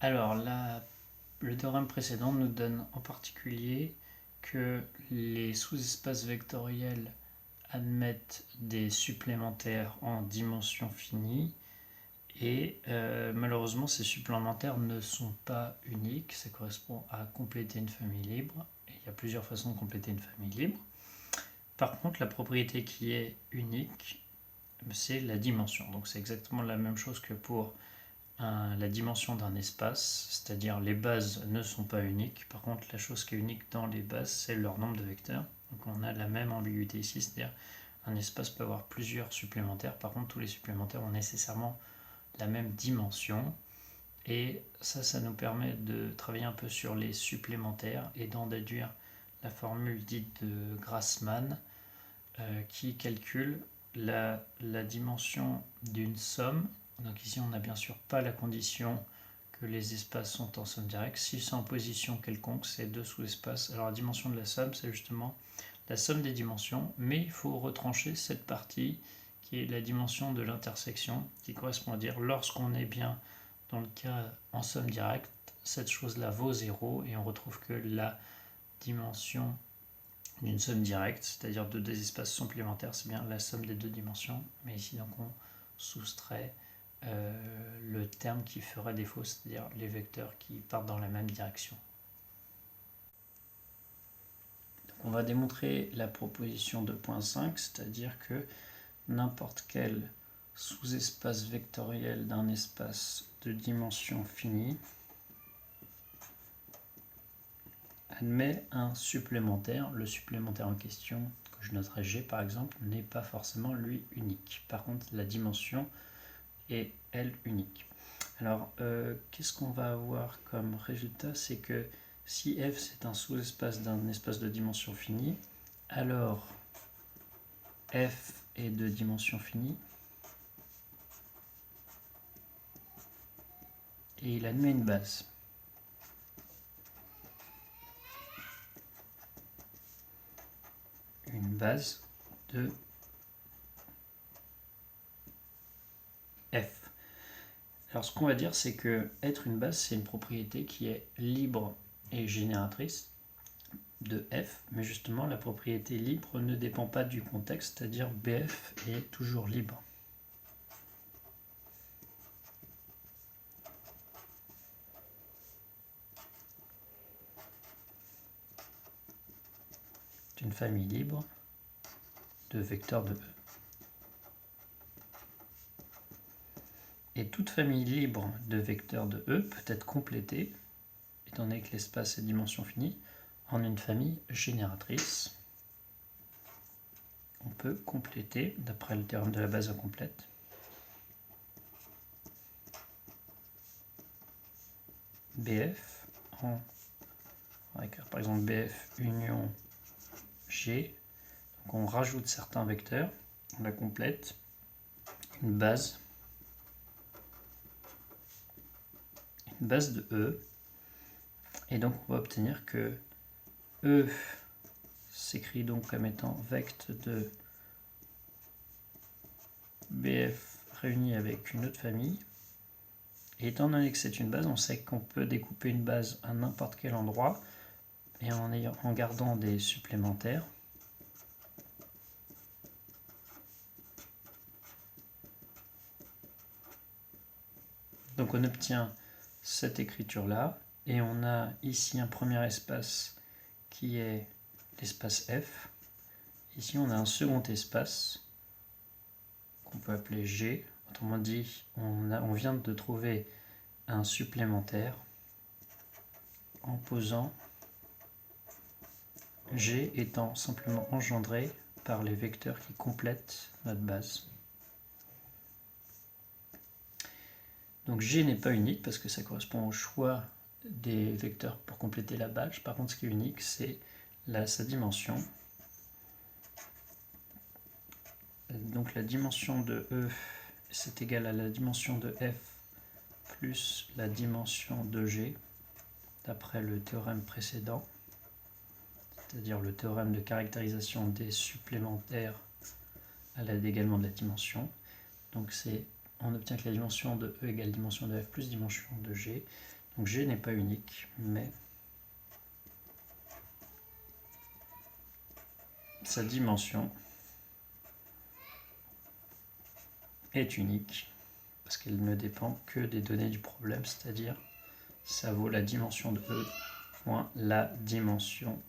Alors, le théorème précédent nous donne en particulier que les sous-espaces vectoriels admettent des supplémentaires en dimension finie et malheureusement ces supplémentaires ne sont pas uniques, ça correspond à compléter une famille libre et il y a plusieurs façons de compléter une famille libre. Par contre, la propriété qui est unique, c'est la dimension. Donc c'est exactement la même chose que pour la dimension d'un espace, c'est-à-dire les bases ne sont pas uniques. Par contre, la chose qui est unique dans les bases, c'est leur nombre de vecteurs. Donc on a la même ambiguïté ici, c'est-à-dire un espace peut avoir plusieurs supplémentaires. Par contre, tous les supplémentaires ont nécessairement la même dimension. Et ça nous permet de travailler un peu sur les supplémentaires et d'en déduire la formule dite de Grassmann qui calcule la dimension d'une somme. Donc ici, on n'a bien sûr pas la condition que les espaces sont en somme directe. Si c'est en position quelconque, c'est deux sous-espaces. Alors la dimension de la somme, c'est justement la somme des dimensions, mais il faut retrancher cette partie qui est la dimension de l'intersection, qui correspond à dire lorsqu'on est bien dans le cas en somme directe, cette chose-là vaut 0 et on retrouve que la dimension d'une somme directe, c'est-à-dire de deux espaces supplémentaires, c'est bien la somme des deux dimensions, mais ici donc on soustrait le terme qui ferait défaut, c'est-à-dire les vecteurs qui partent dans la même direction. Donc on va démontrer la proposition 2.5, c'est-à-dire que n'importe quel sous-espace vectoriel d'un espace de dimension finie admet un supplémentaire. Le supplémentaire en question, que je noterai G par exemple, n'est pas forcément lui unique. Par contre, la dimension est elle unique. Alors, qu'est-ce qu'on va avoir comme résultat? C'est que si F c'est un sous-espace d'un espace de dimension finie, alors F est de dimension finie et il admet une base. Une base de F. Alors ce qu'on va dire, c'est que être une base, c'est une propriété qui est libre et génératrice de F, mais justement la propriété libre ne dépend pas du contexte, c'est-à-dire BF est toujours libre. C'est une famille libre de vecteurs de E. Et toute famille libre de vecteurs de E peut être complétée, étant donné que l'espace est dimension finie, en une famille génératrice. On peut compléter, d'après le théorème de la base incomplète, BF en, on va écrire par exemple BF union G. Donc on rajoute certains vecteurs, on la complète, une base de E, et donc on va obtenir que E s'écrit donc comme étant vecte de BF réuni avec une autre famille. Et étant donné que c'est une base, on sait qu'on peut découper une base à n'importe quel endroit et en gardant des supplémentaires. Donc on obtient cette écriture-là et on a ici un premier espace qui est l'espace F. Ici on a un second espace qu'on peut appeler G. Autrement dit, on vient de trouver un supplémentaire en posant G étant simplement engendré par les vecteurs qui complètent notre base. Donc G n'est pas unique parce que ça correspond au choix des vecteurs pour compléter la base. Par contre, ce qui est unique, c'est sa dimension. Donc la dimension de E, c'est égal à la dimension de F plus la dimension de G, d'après le théorème précédent, c'est-à-dire le théorème de caractérisation des supplémentaires à l'aide également de la dimension. Donc on obtient que la dimension de E égale dimension de F plus dimension de G. Donc G n'est pas unique, mais sa dimension est unique parce qu'elle ne dépend que des données du problème, c'est-à-dire ça vaut la dimension de E moins la dimension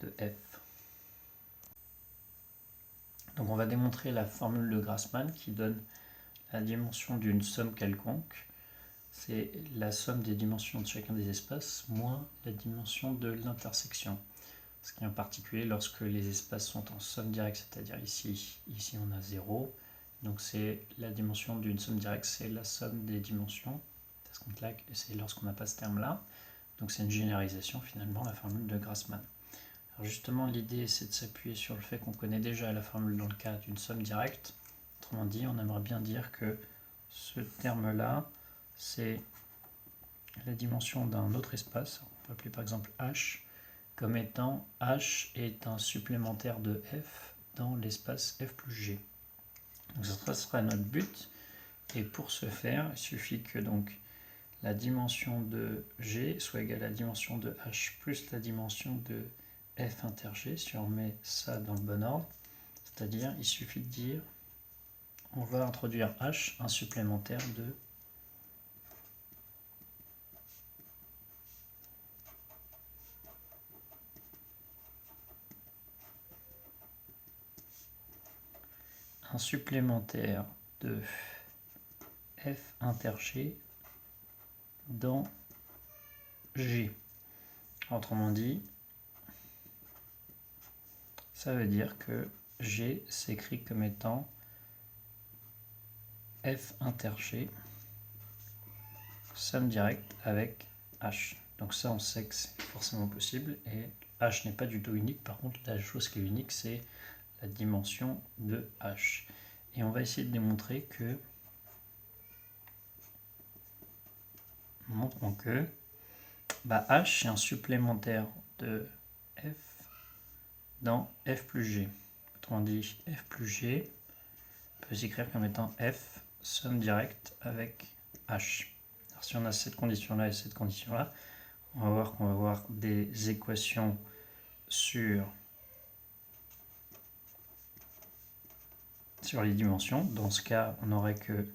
de F. Donc on va démontrer la formule de Grassmann qui donne la dimension d'une somme quelconque. C'est la somme des dimensions de chacun des espaces moins la dimension de l'intersection. Ce qui est en particulier lorsque les espaces sont en somme directe, c'est-à-dire ici on a 0. Donc c'est la dimension d'une somme directe, c'est la somme des dimensions. C'est lorsqu'on n'a pas ce terme-là. Donc c'est une généralisation finalement, la formule de Grassmann. Alors justement, l'idée c'est de s'appuyer sur le fait qu'on connaît déjà la formule dans le cas d'une somme directe. Autrement dit, on aimerait bien dire que ce terme-là, c'est la dimension d'un autre espace. On peut appeler par exemple H comme étant H est un supplémentaire de F dans l'espace F plus G. Donc ça sera notre but. Et pour ce faire, il suffit que donc la dimension de G soit égale à la dimension de H plus la dimension de F inter G, si on met ça dans le bon ordre. C'est-à-dire, il suffit de dire, on va introduire H, un supplémentaire de F inter G dans G. Autrement dit, ça veut dire que G s'écrit comme étant F inter G somme directe avec H. Donc ça, on sait que c'est forcément possible. Et H n'est pas du tout unique. Par contre, la chose qui est unique, c'est la dimension de H. Et on va essayer de démontrer que... Montrons que H est un supplémentaire de F dans F plus G. Autrement dit, F plus G peut s'écrire comme étant F somme directe avec H. Alors si on a cette condition-là et cette condition-là, on va voir qu'on va avoir des équations sur les dimensions. Dans ce cas, on aurait que le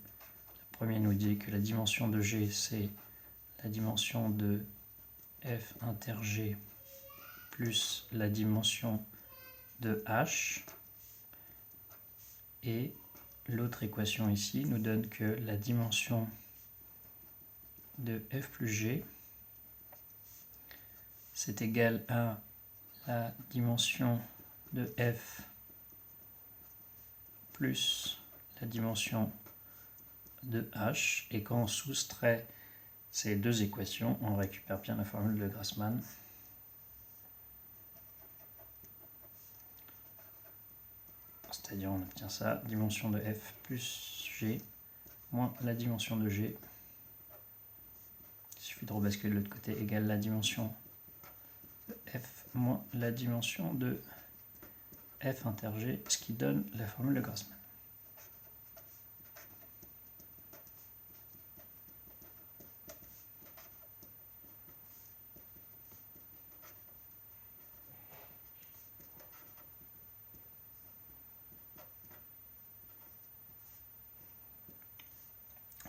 premier nous dit que la dimension de G, c'est la dimension de F inter G plus la dimension de H. Et l'autre équation ici nous donne que la dimension de F plus G, c'est égal à la dimension de F plus la dimension de H. Et quand on soustrait ces deux équations, on récupère bien la formule de Grassmann. C'est-à-dire on obtient ça, dimension de F plus G moins la dimension de G. Il suffit de rebasculer de l'autre côté, égale la dimension de F moins la dimension de F inter G, ce qui donne la formule de Grassmann.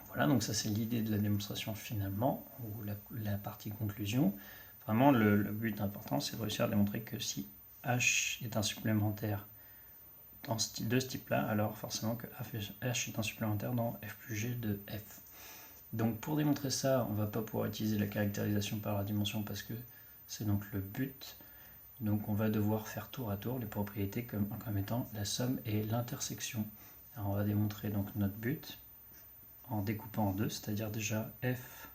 Voilà, donc ça c'est l'idée de la démonstration finalement, ou la partie conclusion. Vraiment, le but important, c'est de réussir à démontrer que si H est un supplémentaire de ce type-là, alors forcément que H est un supplémentaire dans F plus G de F. Donc pour démontrer ça, on ne va pas pouvoir utiliser la caractérisation par la dimension parce que c'est donc le but. Donc on va devoir faire tour à tour les propriétés comme étant la somme et l'intersection. Alors on va démontrer donc notre but en découpant en deux, c'est-à-dire déjà F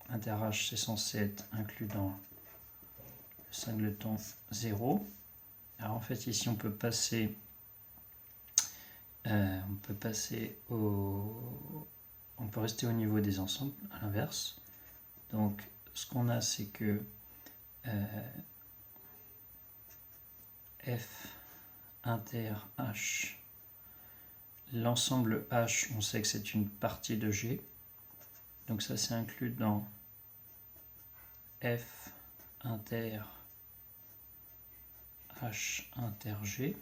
inter H, c'est censé être inclus dans le singleton 0. Alors en fait ici on peut passer on peut rester au niveau des ensembles, à l'inverse. Donc ce qu'on a, c'est que F inter H, l'ensemble H, on sait que c'est une partie de G. Donc ça c'est inclus dans F inter H inter G.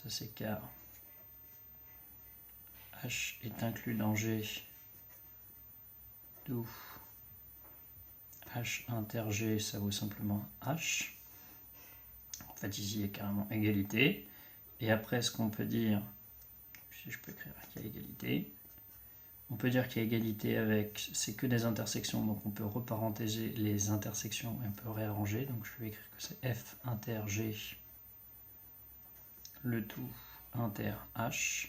Ça c'est car H est inclus dans G, d'où H inter G, ça vaut simplement H. En fait, ici, il y a carrément égalité. Et après, ce qu'on peut dire, si je peux écrire qu'il y a égalité, on peut dire qu'il y a égalité avec, c'est que des intersections, donc on peut reparentéser les intersections et on peut réarranger. Donc je vais écrire que c'est F inter G, le tout inter H.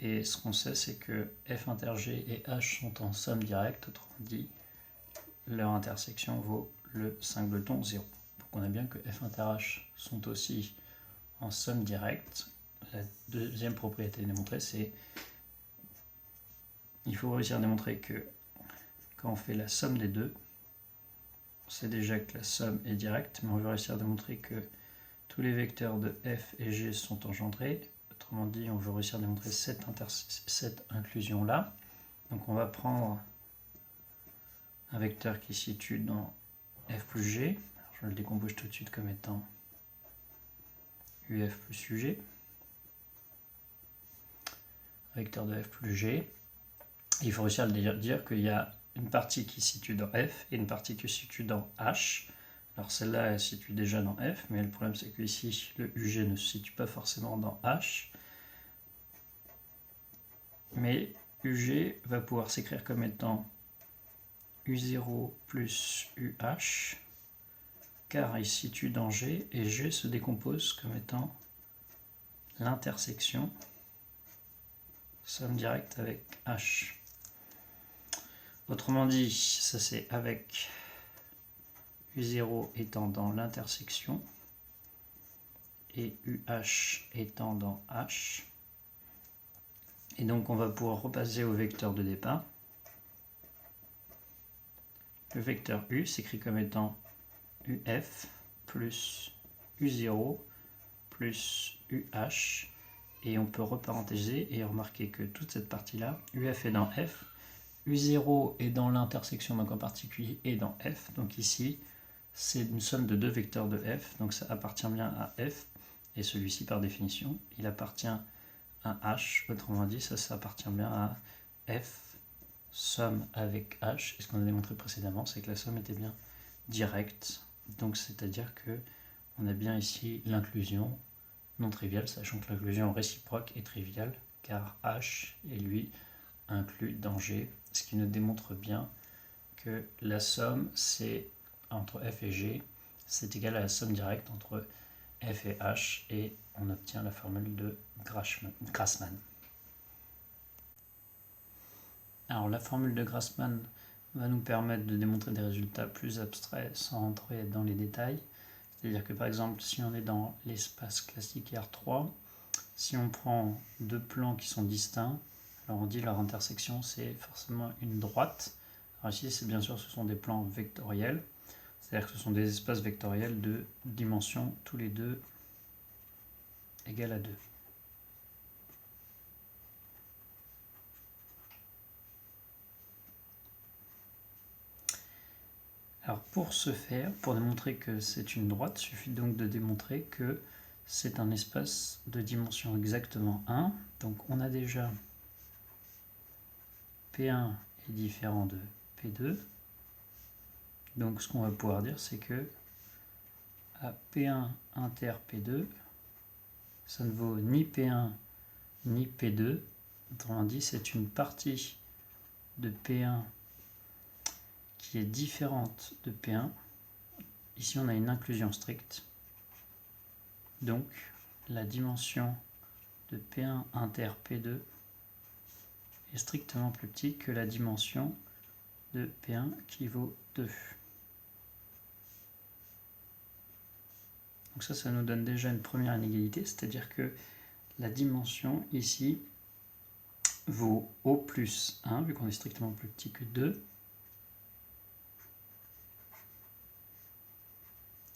Et ce qu'on sait, c'est que F inter G et H sont en somme directe, autrement dit, leur intersection vaut le singleton 0. Donc on a bien que F inter H sont aussi en somme directe. La deuxième propriété démontrée, c'est il faut réussir à démontrer que quand on fait la somme des deux, on sait déjà que la somme est directe, mais on veut réussir à démontrer que tous les vecteurs de F et G sont engendrés. Autrement dit, on veut réussir à démontrer cette inclusion-là. Donc on va prendre un vecteur qui se situe dans F plus G. Alors, je le décompose tout de suite comme étant UF plus UG. Vecteur de F plus G. Et il faut réussir à dire qu'il y a une partie qui se situe dans F et une partie qui se situe dans H. Alors celle-là, elle se situe déjà dans F, mais le problème c'est que ici, le UG ne se situe pas forcément dans H. Mais UG va pouvoir s'écrire comme étant U0 plus UH, car il se situe dans G, et G se décompose comme étant l'intersection somme directe avec H. Autrement dit, ça c'est avec U0 étant dans l'intersection et UH étant dans H. Et donc on va pouvoir repasser au vecteur de départ. Le vecteur U s'écrit comme étant UF plus U0 plus UH. Et on peut reparentéser et remarquer que toute cette partie-là, UF est dans F, U0 est dans l'intersection, donc en particulier est dans F. Donc ici, c'est une somme de deux vecteurs de F, donc ça appartient bien à F. Et celui-ci, par définition, il appartient à H. Autrement dit, ça appartient bien à F somme avec H. Et ce qu'on a démontré précédemment, c'est que la somme était bien directe. Donc c'est-à-dire que on a bien ici l'inclusion non triviale, sachant que l'inclusion réciproque est triviale, car H est lui inclus dans G, ce qui nous démontre bien que la somme c'est entre F et G, c'est égal à la somme directe entre F et H, et on obtient la formule de Grassmann. Alors la formule de Grassmann va nous permettre de démontrer des résultats plus abstraits sans entrer dans les détails. C'est-à-dire que par exemple, si on est dans l'espace classique R3, si on prend deux plans qui sont distincts, alors on dit leur intersection c'est forcément une droite. Alors ici, c'est bien sûr, ce sont des plans vectoriels, c'est-à-dire que ce sont des espaces vectoriels de dimension tous les deux égale à 2. Alors pour ce faire, pour démontrer que c'est une droite, il suffit donc de démontrer que c'est un espace de dimension exactement 1. Donc on a déjà P1 est différent de P2. Donc ce qu'on va pouvoir dire, c'est que à P1 inter P2, ça ne vaut ni P1 ni P2. Autrement dit, c'est une partie de P1 qui est différente de P1. Ici, on a une inclusion stricte. Donc, la dimension de P1 inter P2 est strictement plus petite que la dimension de P1 qui vaut 2. Donc ça nous donne déjà une première inégalité, c'est-à-dire que la dimension ici vaut O plus 1, vu qu'on est strictement plus petit que 2.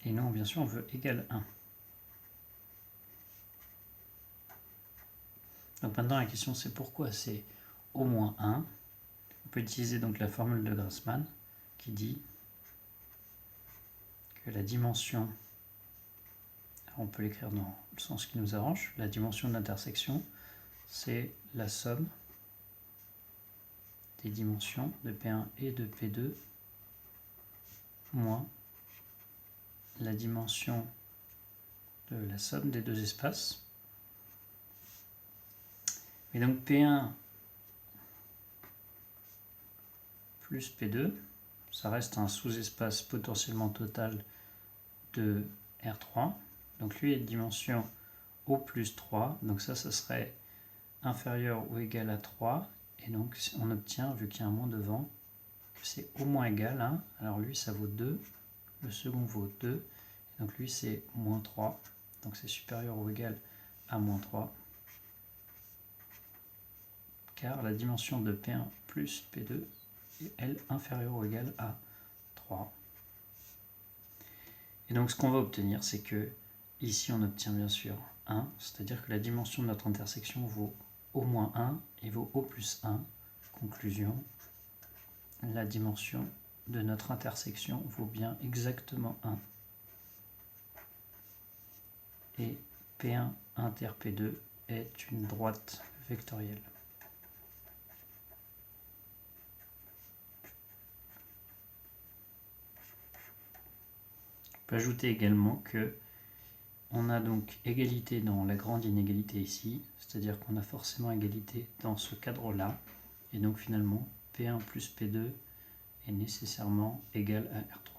Et non, bien sûr, on veut égal 1. Donc maintenant, la question, c'est pourquoi c'est au moins 1. peut utiliser donc la formule de Grassmann qui dit que la dimension, on peut l'écrire dans le sens qui nous arrange, la dimension de l'intersection, c'est la somme des dimensions de P1 et de P2 moins la dimension de la somme des deux espaces. Et donc P1 plus P2, ça reste un sous-espace potentiellement total de R3. Donc lui est de dimension O plus 3, donc ça serait inférieur ou égal à 3. Et donc on obtient, vu qu'il y a un moins devant, que c'est au moins égal à 1. Alors lui ça vaut 2, le second vaut 2, et donc lui c'est moins 3. Donc c'est supérieur ou égal à moins 3. Car la dimension de P1 plus P2 est elle inférieure ou égale à 3. Et donc ce qu'on va obtenir, c'est que ici on obtient bien sûr 1, c'est-à-dire que la dimension de notre intersection vaut au moins 1 et vaut au plus 1. Conclusion, la dimension de notre intersection vaut bien exactement 1. Et P1 inter P2 est une droite vectorielle. On peut ajouter également que on a donc égalité dans la grande inégalité ici, c'est-à-dire qu'on a forcément égalité dans ce cadre-là, et donc finalement P1 plus P2 est nécessairement égal à R3.